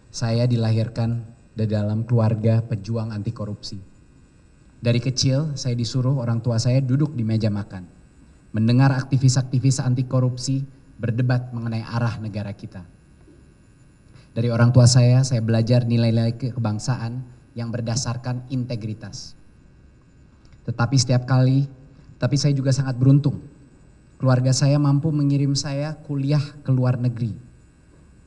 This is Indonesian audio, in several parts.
Saya dilahirkan dari dalam keluarga pejuang anti korupsi. Dari kecil saya disuruh orang tua saya duduk di meja makan, mendengar aktivis-aktivis anti korupsi berdebat mengenai arah negara kita. Dari orang tua saya belajar nilai-nilai kebangsaan yang berdasarkan integritas. Tapi saya juga sangat beruntung. Keluarga saya mampu mengirim saya kuliah ke luar negeri.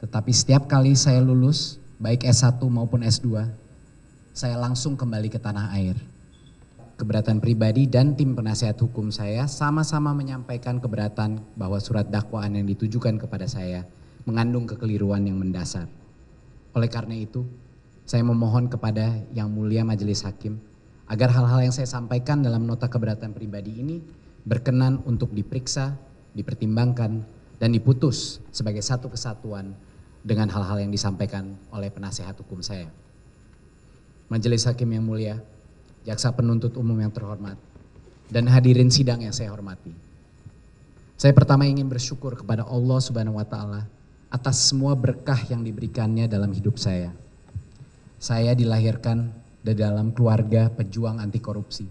Tetapi setiap kali saya lulus, baik S1 maupun S2, saya langsung kembali ke tanah air. Keberatan pribadi dan tim penasehat hukum saya sama-sama menyampaikan keberatan bahwa surat dakwaan yang ditujukan kepada saya mengandung kekeliruan yang mendasar. Oleh karena itu, saya memohon kepada Yang Mulia Majelis Hakim agar hal-hal yang saya sampaikan dalam nota keberatan pribadi ini berkenan untuk diperiksa, dipertimbangkan, dan diputus sebagai satu kesatuan dengan hal-hal yang disampaikan oleh penasehat hukum saya. Majelis Hakim yang mulia, jaksa penuntut umum yang terhormat, dan hadirin sidang yang saya hormati. Saya pertama ingin bersyukur kepada Allah Subhanahu wa Ta'ala atas semua berkah yang diberikannya dalam hidup saya. Saya dilahirkan dari dalam keluarga pejuang anti korupsi.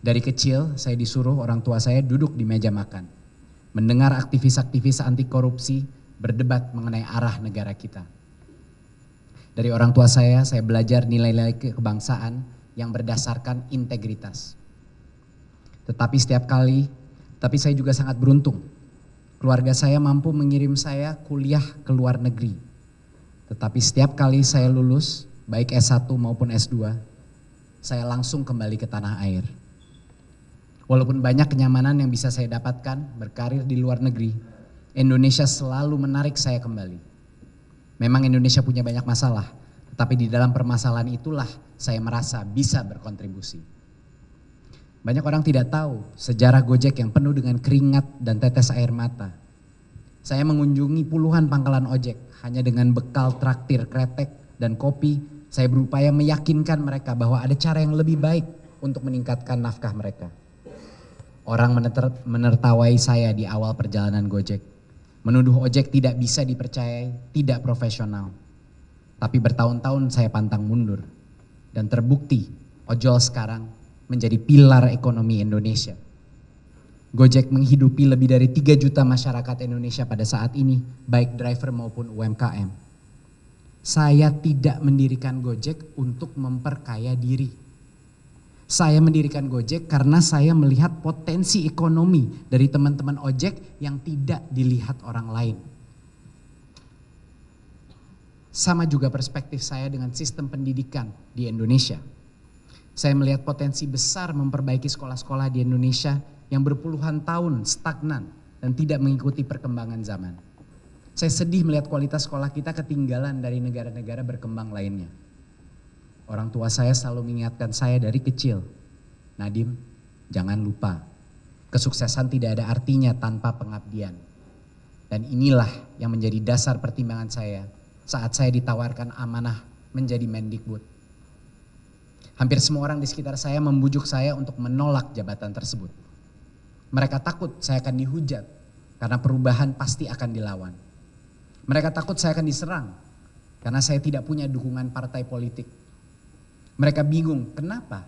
Dari kecil saya disuruh orang tua saya duduk di meja makan, mendengar aktivis-aktivis anti korupsi berdebat mengenai arah negara kita. Dari orang tua saya belajar nilai-nilai kebangsaan yang berdasarkan integritas. Tapi saya juga sangat beruntung. Keluarga saya mampu mengirim saya kuliah ke luar negeri. Tetapi setiap kali saya lulus, baik S1 maupun S2, saya langsung kembali ke tanah air. Walaupun banyak kenyamanan yang bisa saya dapatkan berkarir di luar negeri, Indonesia selalu menarik saya kembali. Memang Indonesia punya banyak masalah, tetapi di dalam permasalahan itulah saya merasa bisa berkontribusi. Banyak orang tidak tahu sejarah Gojek yang penuh dengan keringat dan tetes air mata. Saya mengunjungi puluhan pangkalan ojek hanya dengan bekal traktir kretek dan kopi. Saya berupaya meyakinkan mereka bahwa ada cara yang lebih baik untuk meningkatkan nafkah mereka. Orang menertawai saya di awal perjalanan Gojek, menuduh ojek tidak bisa dipercayai, tidak profesional. Tapi bertahun-tahun saya pantang mundur dan terbukti ojol sekarang menjadi pilar ekonomi Indonesia. Gojek menghidupi lebih dari 3 juta masyarakat Indonesia pada saat ini, baik driver maupun UMKM. Saya tidak mendirikan Gojek untuk memperkaya diri. Saya mendirikan Gojek karena saya melihat potensi ekonomi dari teman-teman ojek yang tidak dilihat orang lain. Sama juga perspektif saya dengan sistem pendidikan di Indonesia. Saya melihat potensi besar memperbaiki sekolah-sekolah di Indonesia yang berpuluhan tahun stagnan dan tidak mengikuti perkembangan zaman. Saya sedih melihat kualitas sekolah kita ketinggalan dari negara-negara berkembang lainnya. Orang tua saya selalu mengingatkan saya dari kecil, Nadim, jangan lupa, kesuksesan tidak ada artinya tanpa pengabdian. Dan inilah yang menjadi dasar pertimbangan saya saat saya ditawarkan amanah menjadi Mendikbud. Hampir semua orang di sekitar saya membujuk saya untuk menolak jabatan tersebut. Mereka takut saya akan dihujat karena perubahan pasti akan dilawan. Mereka takut saya akan diserang karena saya tidak punya dukungan partai politik. Mereka bingung kenapa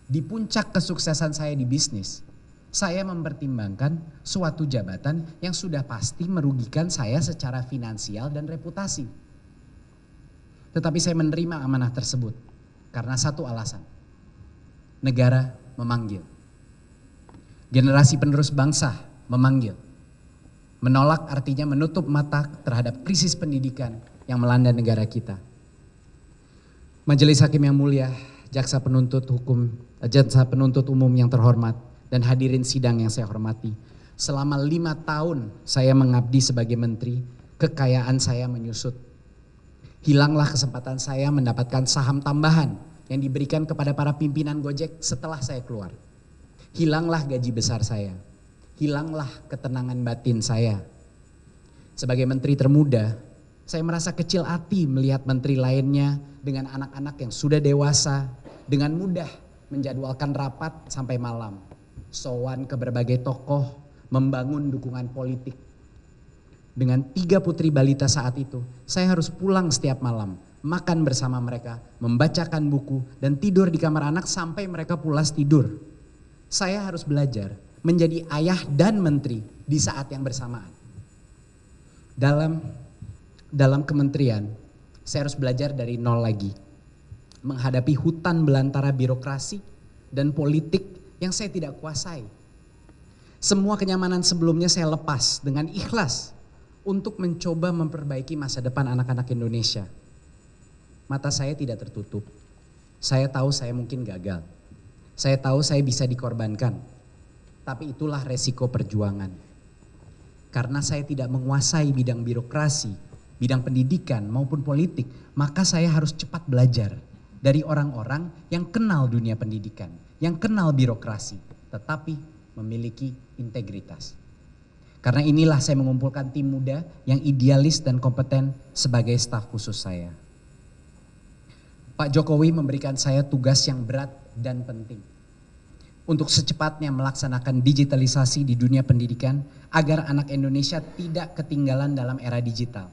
di puncak kesuksesan saya di bisnis, saya mempertimbangkan suatu jabatan yang sudah pasti merugikan saya secara finansial dan reputasi. Tetapi saya menerima amanah tersebut karena satu alasan, negara memanggil. Generasi penerus bangsa memanggil. Menolak artinya menutup mata terhadap krisis pendidikan yang melanda negara kita. Majelis Hakim yang mulia, jaksa penuntut umum yang terhormat, dan hadirin sidang yang saya hormati. Selama 5 tahun saya mengabdi sebagai menteri, kekayaan saya menyusut. Hilanglah kesempatan saya mendapatkan saham tambahan yang diberikan kepada para pimpinan Gojek setelah saya keluar. Hilanglah gaji besar saya, hilanglah ketenangan batin saya. Sebagai menteri termuda, saya merasa kecil hati melihat menteri lainnya dengan anak-anak yang sudah dewasa, dengan mudah menjadwalkan rapat sampai malam, sowan ke berbagai tokoh, membangun dukungan politik. Dengan 3 putri balita saat itu, saya harus pulang setiap malam, makan bersama mereka, membacakan buku, dan tidur di kamar anak sampai mereka pulas tidur. Saya harus belajar menjadi ayah dan menteri di saat yang bersamaan. Dalam kementerian, saya harus belajar dari nol lagi. Menghadapi hutan belantara birokrasi dan politik yang saya tidak kuasai. Semua kenyamanan sebelumnya saya lepas dengan ikhlas untuk mencoba memperbaiki masa depan anak-anak Indonesia. Mata saya tidak tertutup. Saya tahu saya mungkin gagal. Saya tahu saya bisa dikorbankan. Tapi itulah resiko perjuangan. Karena saya tidak menguasai bidang birokrasi, bidang pendidikan maupun politik, maka saya harus cepat belajar dari orang-orang yang kenal dunia pendidikan, yang kenal birokrasi, tetapi memiliki integritas. Karena inilah saya mengumpulkan tim muda yang idealis dan kompeten sebagai staf khusus saya. Pak Jokowi memberikan saya tugas yang berat dan penting untuk secepatnya melaksanakan digitalisasi di dunia pendidikan agar anak Indonesia tidak ketinggalan dalam era digital.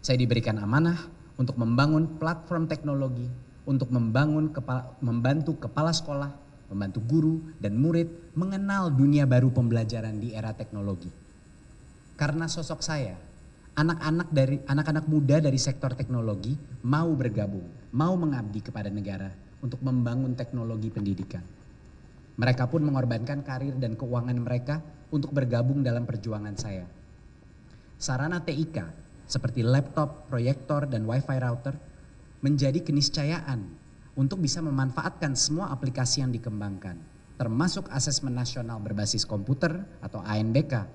Saya diberikan amanah untuk membangun platform teknologi, untuk membantu kepala sekolah, membantu guru dan murid mengenal dunia baru pembelajaran di era teknologi. Karena sosok saya, anak-anak muda dari sektor teknologi mau bergabung, mau mengabdi kepada negara untuk membangun teknologi pendidikan. Mereka pun mengorbankan karir dan keuangan mereka untuk bergabung dalam perjuangan saya. Sarana TIK seperti laptop, proyektor, dan wifi router menjadi keniscayaan untuk bisa memanfaatkan semua aplikasi yang dikembangkan, termasuk asesmen nasional berbasis komputer atau ANBK.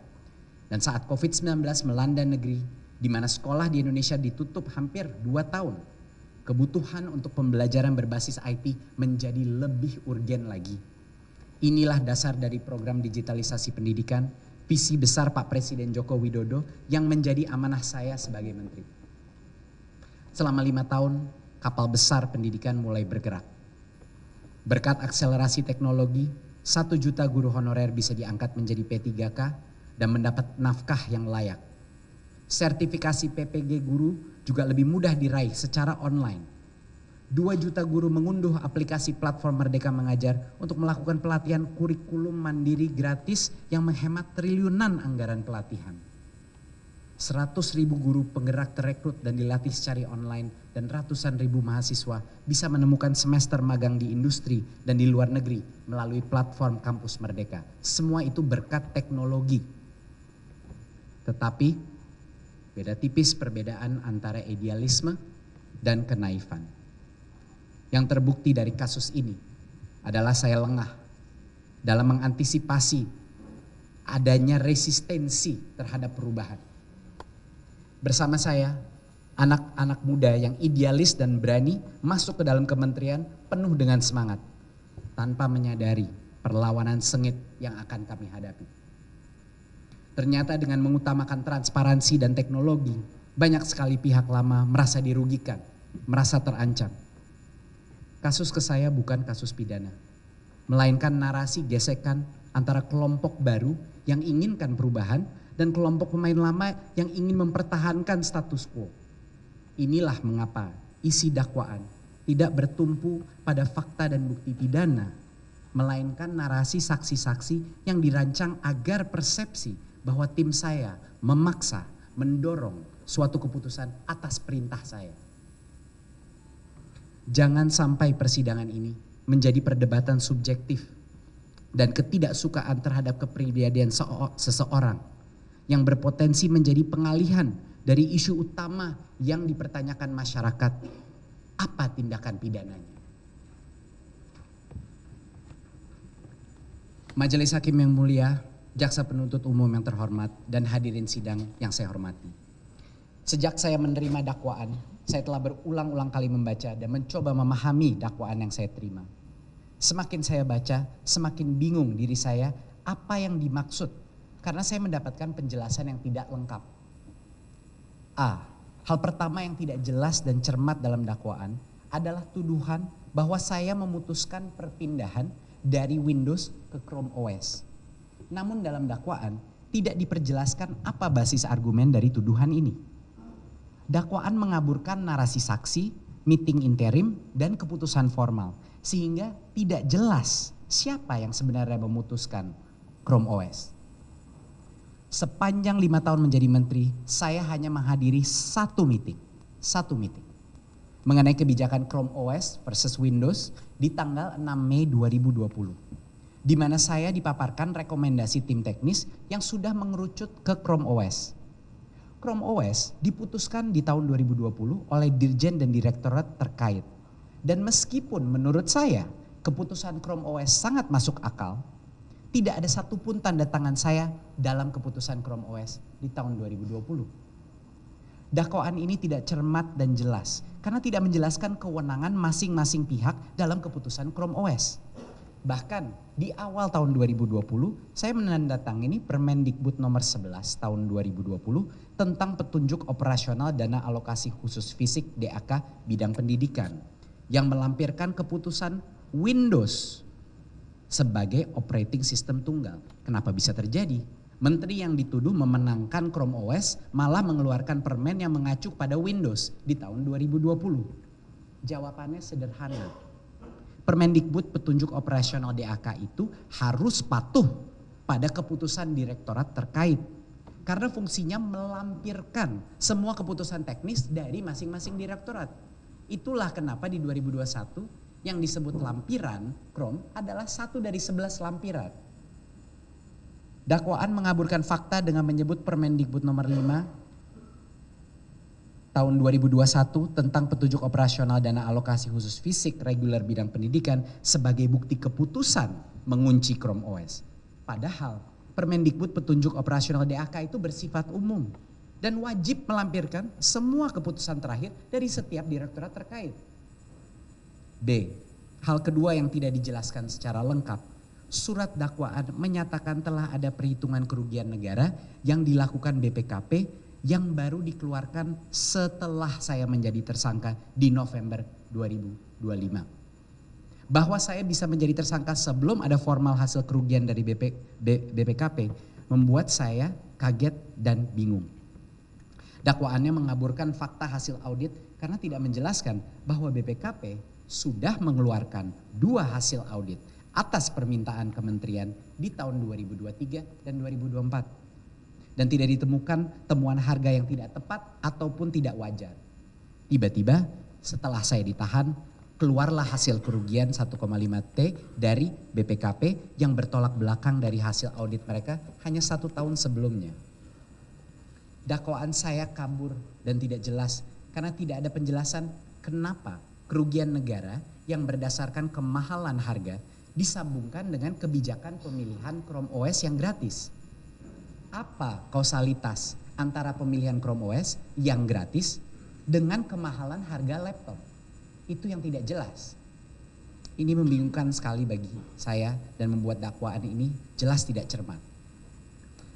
Dan saat COVID-19 melanda negeri, di mana sekolah di Indonesia ditutup hampir 2 tahun, kebutuhan untuk pembelajaran berbasis IT menjadi lebih urgen lagi. Inilah dasar dari program digitalisasi pendidikan, visi besar Pak Presiden Joko Widodo yang menjadi amanah saya sebagai menteri. Selama 5 tahun, kapal besar pendidikan mulai bergerak. Berkat akselerasi teknologi, 1 juta guru honorer bisa diangkat menjadi P3K dan mendapat nafkah yang layak. Sertifikasi PPG guru juga lebih mudah diraih secara online. 2 juta guru mengunduh aplikasi platform Merdeka Mengajar untuk melakukan pelatihan kurikulum mandiri gratis yang menghemat triliunan anggaran pelatihan. 100.000 guru penggerak terekrut dan dilatih secara online dan ratusan ribu mahasiswa bisa menemukan semester magang di industri dan di luar negeri melalui platform Kampus Merdeka. Semua itu berkat teknologi. Tetapi beda tipis perbedaan antara idealisme dan kenaifan. Yang terbukti dari kasus ini adalah saya lengah dalam mengantisipasi adanya resistensi terhadap perubahan. Bersama saya, anak-anak muda yang idealis dan berani masuk ke dalam kementerian penuh dengan semangat, tanpa menyadari perlawanan sengit yang akan kami hadapi. Ternyata dengan mengutamakan transparansi dan teknologi, banyak sekali pihak lama merasa dirugikan, merasa terancam. Kasus ke saya bukan kasus pidana, melainkan narasi gesekan antara kelompok baru yang inginkan perubahan dan kelompok pemain lama yang ingin mempertahankan status quo. Inilah mengapa isi dakwaan tidak bertumpu pada fakta dan bukti pidana, melainkan narasi saksi-saksi yang dirancang agar persepsi bahwa tim saya memaksa, mendorong suatu keputusan atas perintah saya. Jangan sampai persidangan ini menjadi perdebatan subjektif dan ketidaksukaan terhadap kepribadian seseorang yang berpotensi menjadi pengalihan dari isu utama yang dipertanyakan masyarakat. Apa tindakan pidananya? Majelis Hakim yang mulia, Jaksa Penuntut Umum yang terhormat, dan hadirin sidang yang saya hormati. Sejak saya menerima dakwaan, saya telah berulang-ulang kali membaca dan mencoba memahami dakwaan yang saya terima. Semakin saya baca, semakin bingung diri saya apa yang dimaksud. Karena saya mendapatkan penjelasan yang tidak lengkap. Hal pertama yang tidak jelas dan cermat dalam dakwaan adalah tuduhan bahwa saya memutuskan perpindahan dari Windows ke Chrome OS. Namun dalam dakwaan tidak diperjelaskan apa basis argumen dari tuduhan ini. Dakwaan mengaburkan narasi saksi, meeting interim, dan keputusan formal, sehingga tidak jelas siapa yang sebenarnya memutuskan Chrome OS. Sepanjang 5 tahun menjadi menteri, saya hanya menghadiri satu meeting mengenai kebijakan Chrome OS versus Windows di tanggal 6 Mei 2020. Di mana saya dipaparkan rekomendasi tim teknis yang sudah mengerucut ke Chrome OS. Chrome OS diputuskan di tahun 2020 oleh Dirjen dan Direktorat terkait. Dan meskipun menurut saya keputusan Chrome OS sangat masuk akal, tidak ada satupun tanda tangan saya dalam keputusan Chrome OS di tahun 2020. Dakwaan ini tidak cermat dan jelas karena tidak menjelaskan kewenangan masing-masing pihak dalam keputusan Chrome OS. Bahkan di awal tahun 2020 saya menandatangani Permendikbud nomor 11 tahun 2020 tentang petunjuk operasional dana alokasi khusus fisik DAK bidang pendidikan yang melampirkan keputusan Windows sebagai operating system tunggal. Kenapa bisa terjadi? Menteri yang dituduh memenangkan Chrome OS malah mengeluarkan permen yang mengacu pada Windows di tahun 2020. Jawabannya sederhana. Permendikbud petunjuk operasional DAK itu harus patuh pada keputusan direktorat terkait. Karena fungsinya melampirkan semua keputusan teknis dari masing-masing direktorat. Itulah kenapa di 2021 yang disebut lampiran Chrome adalah satu dari 11 lampiran. Dakwaan mengaburkan fakta dengan menyebut Permendikbud nomor 5 tahun 2021 tentang petunjuk operasional dana alokasi khusus fisik reguler bidang pendidikan sebagai bukti keputusan mengunci Chrome OS. Padahal Permendikbud petunjuk operasional DAK itu bersifat umum dan wajib melampirkan semua keputusan terakhir dari setiap direktorat terkait. B. Hal kedua yang tidak dijelaskan secara lengkap. Surat dakwaan menyatakan telah ada perhitungan kerugian negara yang dilakukan BPKP yang baru dikeluarkan setelah saya menjadi tersangka di November 2025. Bahwa saya bisa menjadi tersangka sebelum ada formal hasil kerugian dari BPKP membuat saya kaget dan bingung. Dakwaannya mengaburkan fakta hasil audit karena tidak menjelaskan bahwa BPKP sudah mengeluarkan 2 hasil audit atas permintaan kementerian di tahun 2023 dan 2024. Dan tidak ditemukan temuan harga yang tidak tepat ataupun tidak wajar. Tiba-tiba setelah saya ditahan, keluarlah hasil kerugian 1,5 T dari BPKP yang bertolak belakang dari hasil audit mereka hanya 1 tahun sebelumnya. Dakwaan saya kabur dan tidak jelas karena tidak ada penjelasan kenapa kerugian negara yang berdasarkan kemahalan harga disambungkan dengan kebijakan pemilihan Chrome OS yang gratis. Apa kausalitas antara pemilihan Chrome OS yang gratis dengan kemahalan harga laptop? Itu yang tidak jelas. Ini membingungkan sekali bagi saya dan membuat dakwaan ini jelas tidak cermat.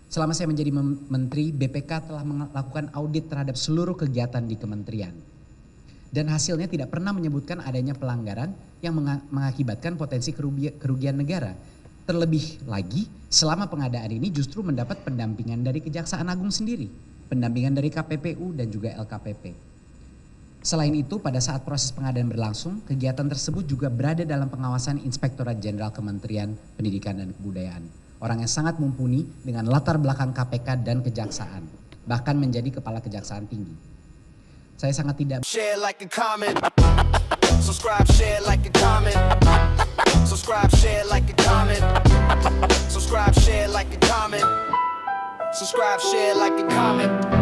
Selama saya menjadi menteri, BPK telah melakukan audit terhadap seluruh kegiatan di kementerian. Dan hasilnya tidak pernah menyebutkan adanya pelanggaran yang mengakibatkan potensi kerugian negara. Terlebih lagi, selama pengadaan ini justru mendapat pendampingan dari Kejaksaan Agung sendiri, pendampingan dari KPPU dan juga LKPP. Selain itu, pada saat proses pengadaan berlangsung, kegiatan tersebut juga berada dalam pengawasan Inspektorat Jenderal Kementerian Pendidikan dan Kebudayaan. Orang yang sangat mumpuni dengan latar belakang KPK dan Kejaksaan, bahkan menjadi Kepala Kejaksaan Tinggi. Saya sangat tidak... Share, like, and comment. Subscribe, share, like, and comment. Subscribe, share, like, and comment. Subscribe, share, like, and comment. Subscribe, share, like, and comment.